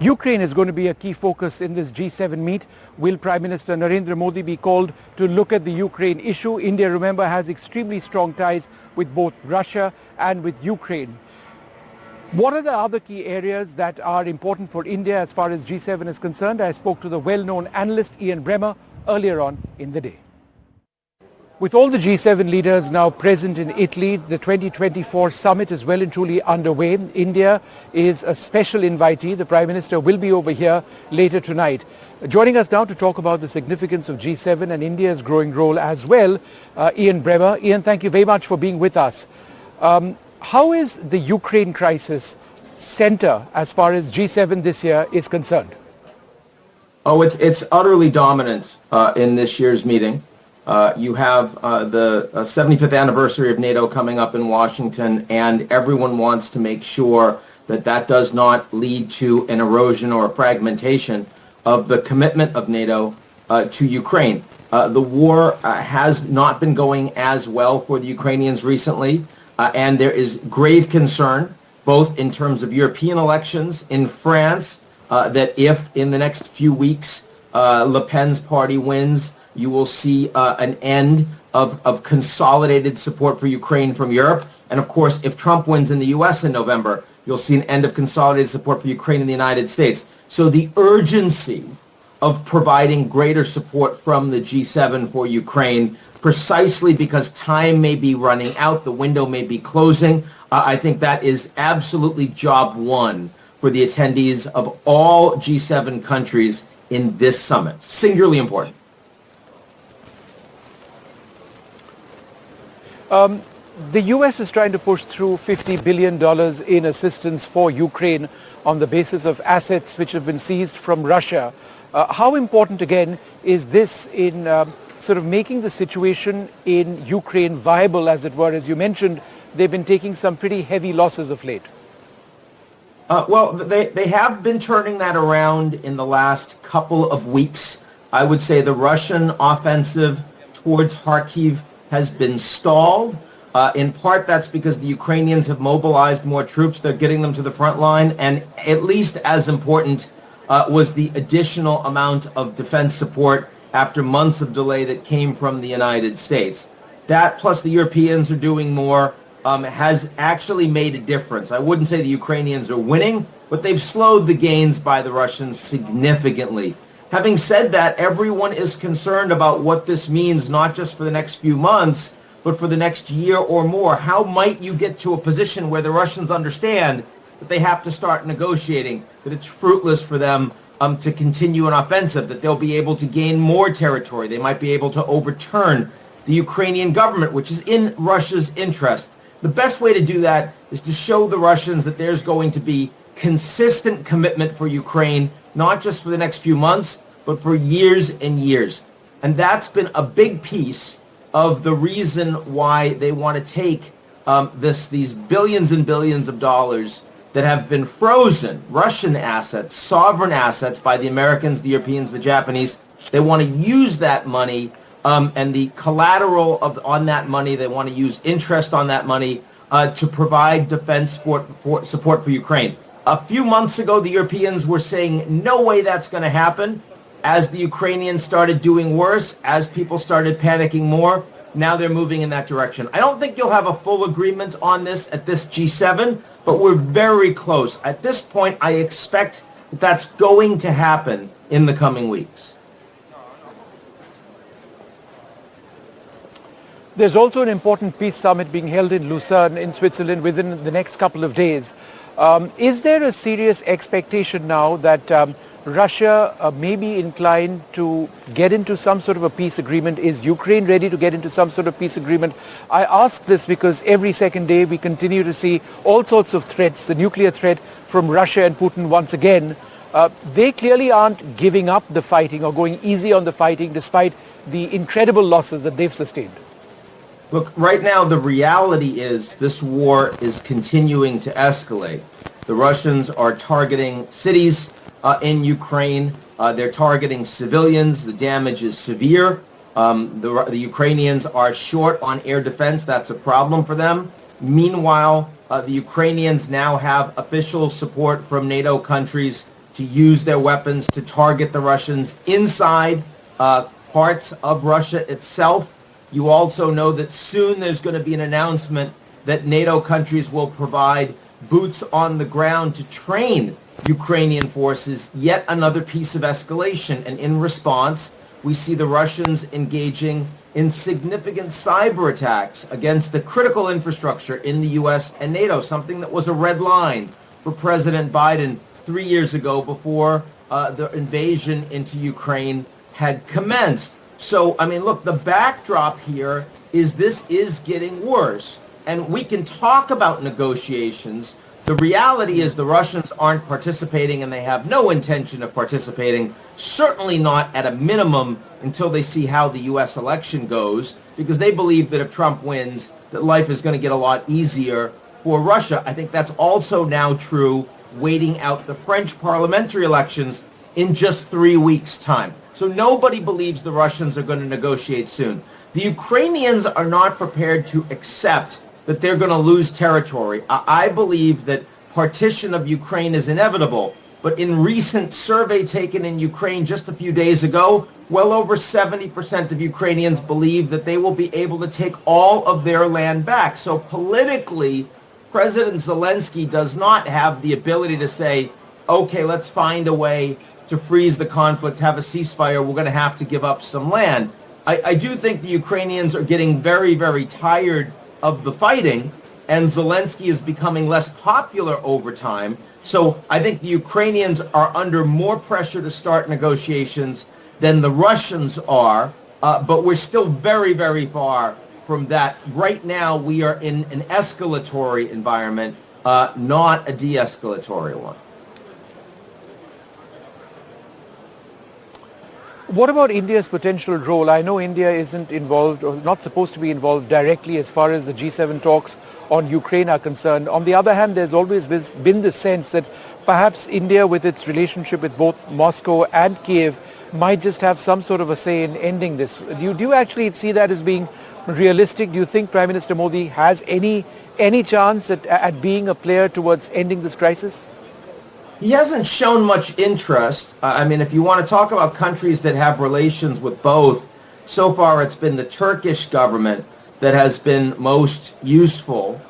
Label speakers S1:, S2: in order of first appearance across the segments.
S1: Ukraine is going to be a key focus in this G7 meet. Will Prime Minister Narendra Modi be called to look at the Ukraine issue? India, remember, has extremely strong ties with both Russia and with Ukraine. What are the other key areas that are important for India as far as G7 is concerned? I spoke to the well-known analyst Ian Bremmer earlier on in the day. With all the G7 leaders now present in Italy, the 2024 summit is well and truly underway. India is a special invitee. The Prime Minister will be over here later tonight. Joining us now to talk about the significance of G7 and India's growing role as well, Ian Bremmer. Ian, thank you very much for being with us. How is the Ukraine crisis center as far as G7 this year is concerned?
S2: Oh, it's utterly dominant in this year's meeting. You have the 75th anniversary of NATO coming up in Washington, and everyone wants to make sure that that does not lead to an erosion or a fragmentation of the commitment of NATO to Ukraine. The war has not been going as well for the Ukrainians recently, and there is grave concern, both in terms of European elections in France, that if in the next few weeks Le Pen's party wins, you will see an end of consolidated support for Ukraine from Europe. And of course, if Trump wins in the US in November, you'll see an end of consolidated support for Ukraine in the United States. So the urgency of providing greater support from the G7 for Ukraine, precisely because time may be running out, the window may be closing, I think that is absolutely job one for the attendees of all G7 countries in this summit. Singularly important.
S1: The US is trying to push through $50 billion in assistance for Ukraine on the basis of assets which have been seized from Russia. How important, again, is this in sort of making the situation in Ukraine viable, as it were? As you mentioned, they've been taking some pretty heavy losses of late.
S2: Well, they have been turning that around in the last couple of weeks. I would say the Russian offensive towards Kharkiv has been stalled. In part, that's because the Ukrainians have mobilized more troops. They're getting them to the front line. And at least as important was the additional amount of defense support after months of delay that came from the United States. That, plus the Europeans are doing more, has actually made a difference. I wouldn't say the Ukrainians are winning, but they've slowed the gains by the Russians significantly. Having said that, everyone is concerned about what this means, not just for the next few months, but for the next year or more. How might you get to a position where the Russians understand that they have to start negotiating, that it's fruitless for them to continue an offensive, that they'll be able to gain more territory. They might be able to overturn the Ukrainian government, which is in Russia's interest. The best way to do that is to show the Russians that there's going to be consistent commitment for Ukraine, not just for the next few months, but for years and years. And that's been a big piece of the reason why they want to take these billions and billions of dollars that have been frozen, Russian assets, sovereign assets by the Americans, the Europeans, the Japanese. They want to use that money and the collateral on that money. They want to use interest on that money to provide defense support for Ukraine. A few months ago, the Europeans were saying, no way that's going to happen. As the Ukrainians started doing worse, as people started panicking more, now they're moving in that direction. I don't think you'll have a full agreement on this at this G7, but we're very close. At this point, I expect that that's going to happen in the coming weeks.
S1: There's also an important peace summit being held in Lucerne in Switzerland within the next couple of days. Is there a serious expectation now that Russia may be inclined to get into some sort of a peace agreement? Is Ukraine ready to get into some sort of peace agreement? I ask this because every second day we continue to see all sorts of threats, the nuclear threat from Russia and Putin once again. They clearly aren't giving up the fighting or going easy on the fighting despite the incredible losses that they've sustained.
S2: Look, right now the reality is this war is continuing to escalate. The Russians are targeting cities in Ukraine. They're targeting civilians. The damage is severe. The Ukrainians are short on air defense. That's a problem for them. Meanwhile, the Ukrainians now have official support from NATO countries to use their weapons to target the Russians inside parts of Russia itself. You also know that soon there's going to be an announcement that NATO countries will provide boots on the ground to train Ukrainian forces, yet another piece of escalation. And in response, we see the Russians engaging in significant cyber attacks against the critical infrastructure in the U.S. and NATO, something that was a red line for President Biden 3 years ago before the invasion into Ukraine had commenced. So, I mean, look, the backdrop here is this is getting worse. And we can talk about negotiations. The reality is the Russians aren't participating, and they have no intention of participating, certainly not at a minimum until they see how the U.S. election goes, because they believe that if Trump wins, that life is going to get a lot easier for Russia. I think that's also now true waiting out the French parliamentary elections in just 3 weeks' time. So nobody believes the Russians are going to negotiate soon. The Ukrainians are not prepared to accept that they're going to lose territory. I believe that partition of Ukraine is inevitable. But in recent survey taken in Ukraine just a few days ago, well over 70% of Ukrainians believe that they will be able to take all of their land back. So politically, President Zelensky does not have the ability to say, okay, let's find a way to freeze the conflict, have a ceasefire, we're going to have to give up some land. I do think the Ukrainians are getting very, very tired of the fighting, and Zelensky is becoming less popular over time. So I think the Ukrainians are under more pressure to start negotiations than the Russians are, but we're still very, very far from that. Right now, we are in an escalatory environment, not a de-escalatory one.
S1: What about India's potential role? I know India isn't involved or not supposed to be involved directly as far as the G7 talks on Ukraine are concerned. On the other hand, there's always been the sense that perhaps India, with its relationship with both Moscow and Kiev, might just have some sort of a say in ending this. Do you actually see that as being realistic? Do you think Prime Minister Modi has any chance at being a player towards ending this crisis?
S2: He hasn't shown much interest. I mean, if you want to talk about countries that have relations with both, so far it's been the Turkish government that has been most useful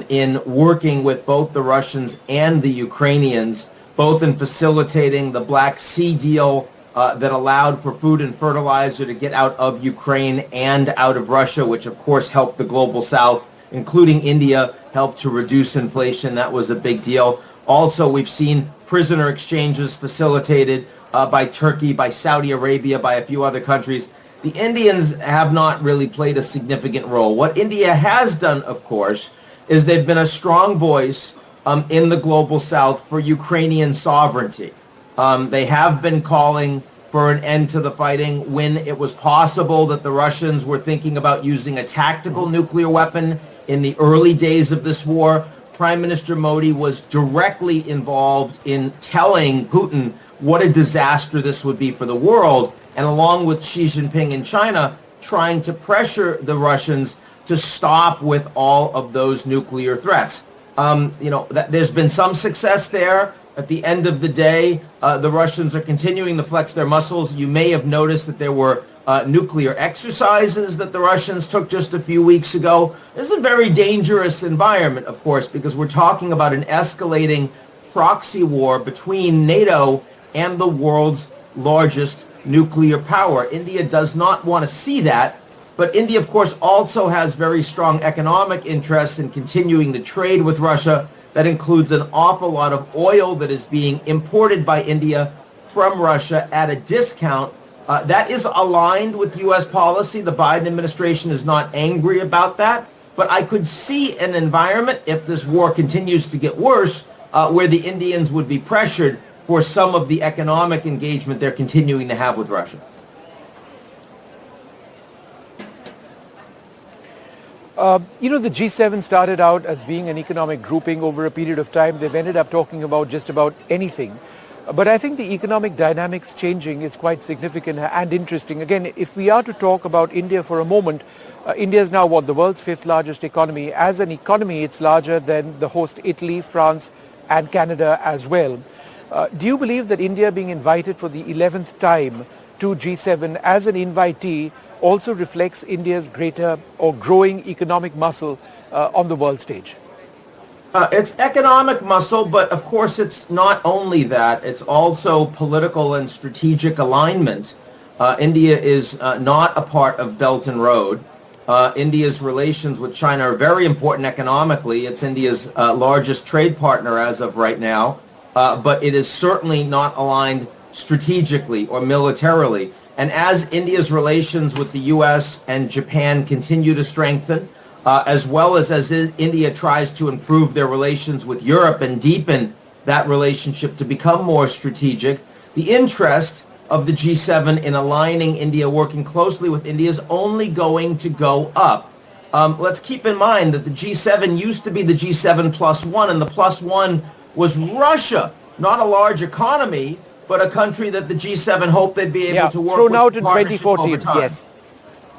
S2: in working with both the Russians and the Ukrainians, both in facilitating the Black Sea deal that allowed for food and fertilizer to get out of Ukraine and out of Russia, which of course helped the global south, including India, helped to reduce inflation. That was a big deal. Also, we've seen prisoner exchanges facilitated by Turkey, by Saudi Arabia, by a few other countries. The Indians have not really played a significant role. What India has done, of course, is they've been a strong voice in the global south for Ukrainian sovereignty. They have been calling for an end to the fighting when it was possible that the Russians were thinking about using a tactical nuclear weapon in the early days of this war. Prime Minister Modi was directly involved in telling Putin what a disaster this would be for the world, and along with Xi Jinping in China, trying to pressure the Russians to stop with all of those nuclear threats. There's been some success there. At the end of the day, the Russians are continuing to flex their muscles. You may have noticed that there were nuclear exercises that the Russians took just a few weeks ago. This is a very dangerous environment, of course, because we're talking about an escalating proxy war between NATO and the world's largest nuclear power. India does not want to see that, but India, of course, also has very strong economic interests in continuing to trade with Russia. That includes an awful lot of oil that is being imported by India from Russia at a discount. That is aligned with U.S. policy. The Biden administration is not angry about that. But I could see an environment, if this war continues to get worse, where the Indians would be pressured for some of the economic engagement they're continuing to have with Russia.
S1: The G7 started out as being an economic grouping. Over a period of time, they've ended up talking about just about anything. But I think the economic dynamics changing is quite significant and interesting. Again, if we are to talk about India for a moment, India is now the world's fifth largest economy. As an economy, it's larger than the host Italy, France, and Canada as well. Do you believe that India being invited for the 11th time to G7 as an invitee also reflects India's greater or growing economic muscle on the world stage?
S2: It's economic muscle, but of course it's not only that. It's also political and strategic alignment. India is not a part of Belt and Road. India's relations with China are very important economically. It's India's largest trade partner as of right now, but it is certainly not aligned strategically or militarily. And as India's relations with the U.S. and Japan continue to strengthen, as well as India tries to improve their relations with Europe and deepen that relationship to become more strategic, the interest of the G7 in aligning India, working closely with India, is only going to go up. Let's keep in mind that the G7 used to be the G7 plus one, and the plus one was Russia, not a large economy, but a country that the G7 hoped they'd be able to work with.
S1: Thrown out in 2014, yes.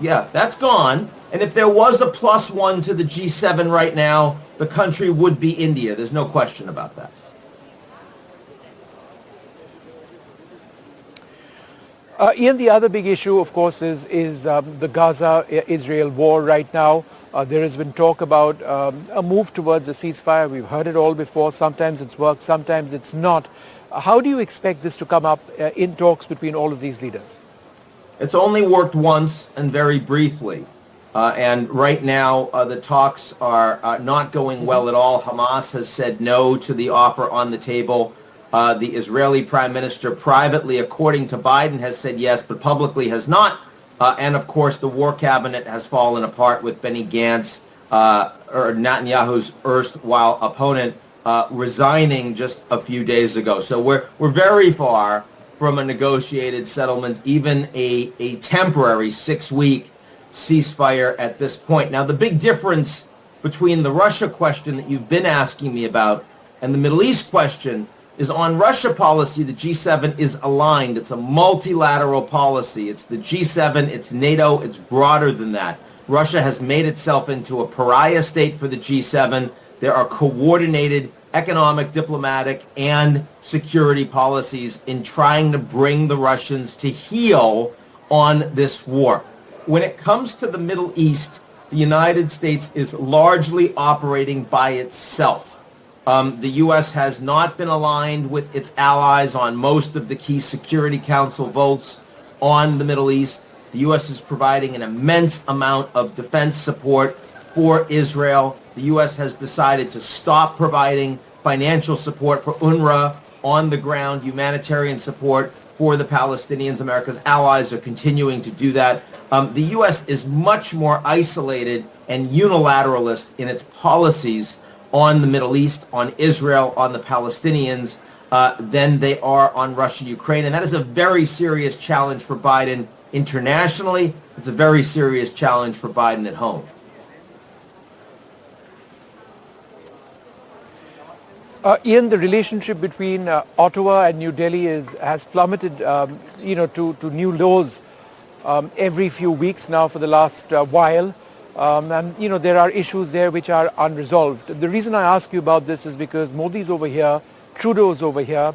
S2: Yeah, that's gone. And if there was a plus one to the G7 right now, the country would be India. There's no question about that.
S1: Ian, the other big issue, of course, is the Gaza-Israel war right now. There has been talk about a move towards a ceasefire. We've heard it all before. Sometimes it's worked, sometimes it's not. How do you expect this to come up in talks between all of these leaders?
S2: It's only worked once and very briefly. And right now, the talks are not going well at all. Hamas has said no to the offer on the table. The Israeli prime minister privately, according to Biden, has said yes, but publicly has not. And of course, the war cabinet has fallen apart with Benny Gantz, or Netanyahu's erstwhile opponent, resigning just a few days ago. So we're very far from a negotiated settlement, even a temporary 6-week ceasefire at this point. Now, the big difference between the Russia question that you've been asking me about and the Middle East question is on Russia policy, the G7 is aligned. It's a multilateral policy. It's the G7, it's NATO, it's broader than that. Russia has made itself into a pariah state for the G7. There are coordinated economic, diplomatic, and security policies in trying to bring the Russians to heel on this war. When it comes to the Middle East, the United States is largely operating by itself. The U.S. has not been aligned with its allies on most of the key Security Council votes on the Middle East. The U.S. is providing an immense amount of defense support for Israel. The U.S. has decided to stop providing financial support for UNRWA on the ground, humanitarian support for the Palestinians. America's allies are continuing to do that. The U.S. is much more isolated and unilateralist in its policies on the Middle East, on Israel, on the Palestinians, than they are on Russia, Ukraine. And that is a very serious challenge for Biden internationally. It's a very serious challenge for Biden at home.
S1: Ian, the relationship between Ottawa and New Delhi has plummeted, to new lows every few weeks now for the last while. And there are issues there which are unresolved. The reason I ask you about this is because Modi's over here, Trudeau's over here,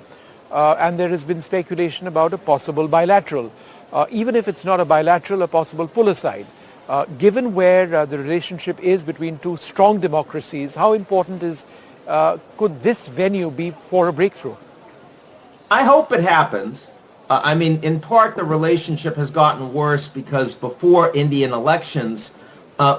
S1: and there has been speculation about a possible bilateral. Even if it's not a bilateral, a possible pull-aside. Given where the relationship is between two strong democracies, how important could this venue be for a breakthrough?
S2: I hope it happens. In part, the relationship has gotten worse because before Indian elections,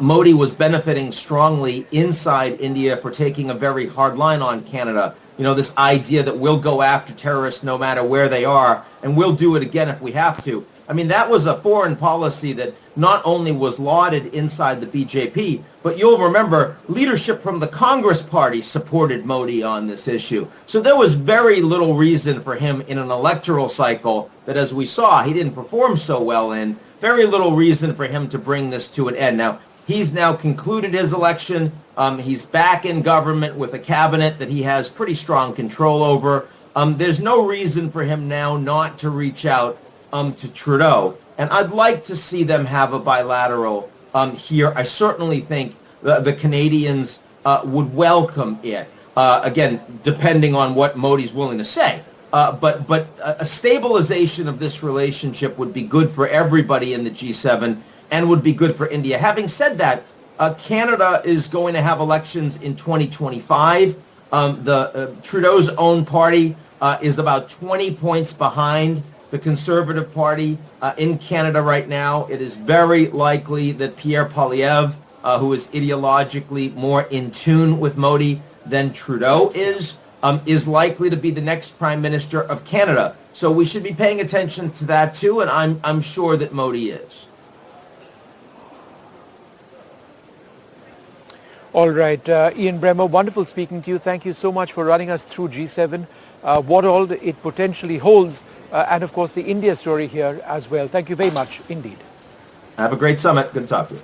S2: Modi was benefiting strongly inside India for taking a very hard line on Canada. This idea that we'll go after terrorists no matter where they are, and we'll do it again if we have to. That was a foreign policy that not only was lauded inside the BJP, but you'll remember leadership from the Congress Party supported Modi on this issue. So there was very little reason for him in an electoral cycle that, as we saw, he didn't perform so well in. Very little reason for him to bring this to an end. Now, he's now concluded his election. He's back in government with a cabinet that he has pretty strong control over. There's no reason for him now not to reach out to Trudeau. And I'd like to see them have a bilateral here. I certainly think the Canadians would welcome it. Again, depending on what Modi's willing to say. but a stabilization of this relationship would be good for everybody in the G7 and would be good for India. Having said that, Canada is going to have elections in 2025. Trudeau's own party is about 20 points behind the Conservative Party in Canada right now. It is very likely that Pierre Poilievre, who is ideologically more in tune with Modi than Trudeau is likely to be the next Prime Minister of Canada. So we should be paying attention to that too, and I'm sure that Modi is.
S1: All right, Ian Bremmer, wonderful speaking to you. Thank you so much for running us through G7, what all it potentially holds, and of course the India story here as well. Thank you very much indeed.
S2: Have a great summit. Good to talk to you.